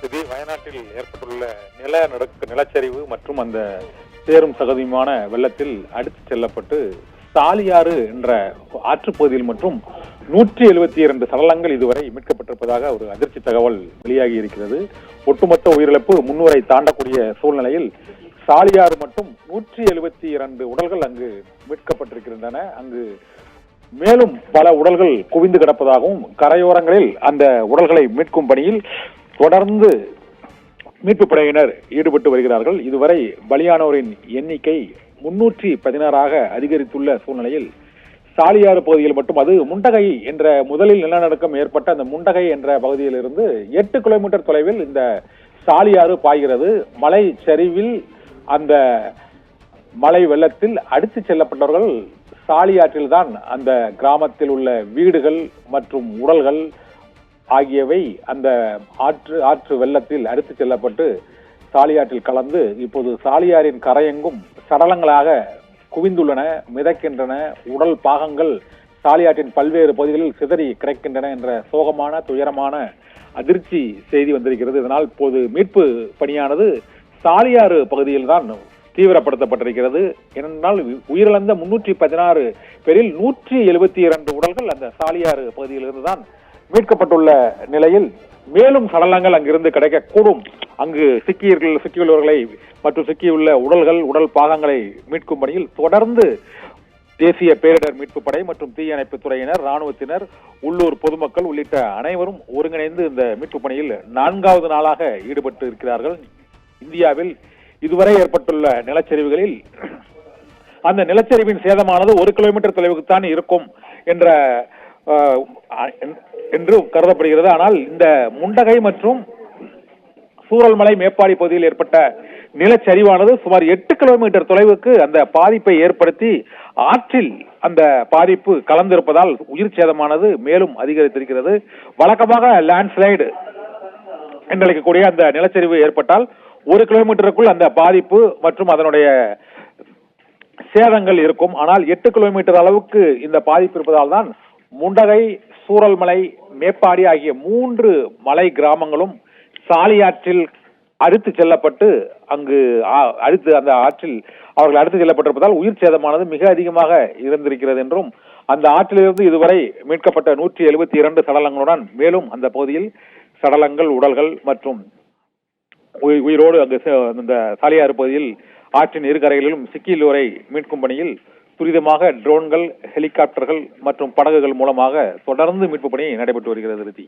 இது வயநாட்டில் ஏற்பட்டுள்ள நிலச்சரிவு மற்றும் அந்த சேரும் சகதியுமான வெள்ளத்தில் அடித்து செல்லப்பட்டு சாலியாறு என்ற ஆற்றுப்பகுதியில் மற்றும் 172 சடலங்கள் இதுவரை மீட்கப்பட்டிருப்பதாக ஒரு அதிர்ச்சி தகவல் வெளியாகி இருக்கிறது. ஒட்டுமொத்த உயிரிழப்பு 300 தாண்டக்கூடிய சூழ்நிலையில் சாலியாறு மட்டும் 172 உடல்கள் அங்கு மீட்கப்பட்டிருக்கின்றன. அங்கு மேலும் பல உடல்கள் குவிந்து கிடப்பதாகவும் கரையோரங்களில் அந்த உடல்களை மீட்கும் பணியில் தொடர்ந்து மீட்பு படையினர் ஈடுபட்டு வருகிறார்கள். இதுவரை பலியானோரின் எண்ணிக்கை 316 அதிகரித்துள்ள சூழ்நிலையில் சாலியாறு பகுதியில் மட்டும், அது முண்டகை என்ற முதலில் நிலநடுக்கம் ஏற்பட்ட அந்த முண்டகை என்ற பகுதியில் இருந்து 8 கிலோமீட்டர் தொலைவில் இந்த சாலியாறு பாய்கிறது. மலை சரிவில் அந்த மலை வெள்ளத்தில் அடித்து செல்லப்பட்டவர்கள் சாலியாற்றில் தான் அந்த கிராமத்தில் உள்ள வீடுகள் மற்றும் உடல்கள் ஆகியவை அந்த ஆற்று வெள்ளத்தில் அடித்து செல்லப்பட்டு சாலியாற்றில் கலந்து இப்போது சாலியாரின் கரையெங்கும் சடலங்களாக குவிந்துள்ளன, மிதக்கின்றன. உடல் பாகங்கள் சாலியாற்றின் பல்வேறு பகுதிகளில் சிதறி கிடக்கின்றன என்ற சோகமான துயரமான அதிர்ச்சி செய்தி வந்திருக்கிறது. இதனால் இப்போது மீட்பு பணியானது சாலியாறு பகுதியில் தான் தீவிரப்படுத்தப்பட்டிருக்கிறது. ஏனென்றால் உயிரிழந்த 316 பேரில் 172 உடல்கள் அந்த சாலியாறு பகுதியிலிருந்து தான் மீட்கப்பட்டுள்ள நிலையில் மேலும் சடலங்கள் அங்கிருந்து கிடைக்கக்கூடும். அங்கு சிக்கியுள்ளவர்களை மற்றும் சிக்கியுள்ள உடல் பாகங்களை மீட்கும் பணியில் தொடர்ந்து தேசிய பேரிடர் மீட்பு படை மற்றும் தீயணைப்பு துறையினர், ராணுவத்தினர், உள்ளூர் பொதுமக்கள் உள்ளிட்ட அனைவரும் ஒருங்கிணைந்து இந்த மீட்பு பணியில் 4வது நாளாக ஈடுபட்டு இருக்கிறார்கள். இந்தியாவில் இதுவரை ஏற்பட்டுள்ள நிலச்சரிவுகளில் அந்த நிலச்சரிவின் சேதமானது 1 கிலோமீட்டர் தொலைவுக்குத்தான் இருக்கும் என்று கருதப்படுகிறது. ஆனால் இந்த முண்டகை மற்றும் சூரல்மலை மேப்பாடி பகுதியில் ஏற்பட்ட நிலச்சரிவானது சுமார் 8 கிலோமீட்டர் தொலைவுக்கு அந்த பாதிப்பை ஏற்படுத்தி ஆற்றில் அந்த பாதிப்பு கலந்திருப்பதால் உயிர் சேதமானது மேலும் அதிகரித்திருக்கிறது. வழக்கமாக லேண்ட்ஸ்லைடு என்றழைக்கக்கூடிய அந்த நிலச்சரிவு ஏற்பட்டால் 1 கிலோமீட்டருக்குள் அந்த பாதிப்பு மற்றும் அதனுடைய சேதங்கள் இருக்கும். ஆனால் 8 கிலோமீட்டர் அளவுக்கு இந்த பாதிப்பு இருப்பதால் தான் முண்டகை, சூரல்மலை, மேப்பாடி ஆகிய 3 மலை கிராமங்களும் சாலியாற்றில் அடித்து செல்லப்பட்டு அங்கு அந்த ஆற்றில் அவர்கள் அடித்து செல்லப்பட்டிருப்பதால் உயிர் சேதமானது மிக அதிகமாக இருந்திருக்கிறது என்றும், அந்த ஆற்றிலிருந்து இதுவரை மீட்கப்பட்ட 172 சடலங்களுடன் மேலும் அந்த பகுதியில் சடலங்கள், உடல்கள் மற்றும் உயிரோடு அங்கு இந்த சாலியாறு பகுதியில் ஆற்றின் இரு கரைகளிலும் சிக்கியுள்ளோரை மீட்கும் பணியில் துரிதமாக ட்ரோன்கள், ஹெலிகாப்டர்கள் மற்றும் படகுகள் மூலமாக தொடர்ந்து மீட்பு பணி நடைபெற்று வருகிறது.